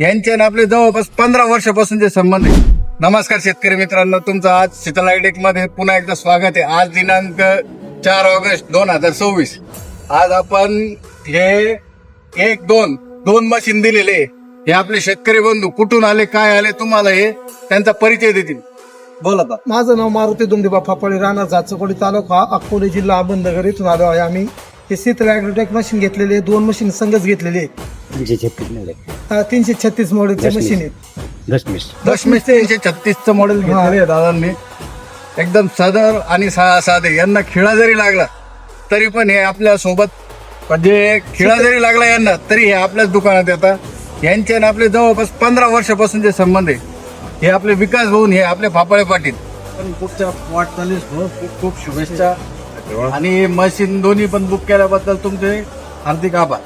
यांचे आणि आपले जवळपास 15 वर्षापासूनचे संबंध आहे. नमस्कार शेतकरी मित्रांनो, तुमचं आज शीतल हायटेक मध्ये पुन्हा एकदा स्वागत आहे. आज दिनांक 4 ऑगस्ट 2024. आज आपण हे दोन मशीन दिलेले. हे आपले शेतकरी बंधू कुठून आले, काय आले, तुम्हाला हे त्यांचा परिचय देतील. बोला आता. माझं नाव मारुती दुमदेबा फापळे, राहणार जाचकोडी, तालुका अकोले, जिल्हा अहमदनगर इथून आलो आहे. आम्ही हे शीतल हायटेक मशीन घेतलेले, 2 मशीन संघच घेतलेले. 336 मॉडेलचे मशीन आहेत. दशमीस 336चं मॉडेल घेतलेले आहे दादांनी. एकदम सदर आणि साधे. यांना खिळा जरी लागला तरी पण हे आपल्या सोबत, म्हणजे खिळा जरी लागला यांना तरी हे आपल्याच दुकानात येतात. यांचे आणि आपले जवळपास 15 वर्षापासूनचे संबंध आहे. हे आपले विकास भाऊन, हे आपले फापाळे पाटील. पण पुढच्या वाटचालीस खूप खूप शुभेच्छा. आणि मशीन दोन्ही पण बुक केल्याबद्दल तुमचे हार्दिक आभार.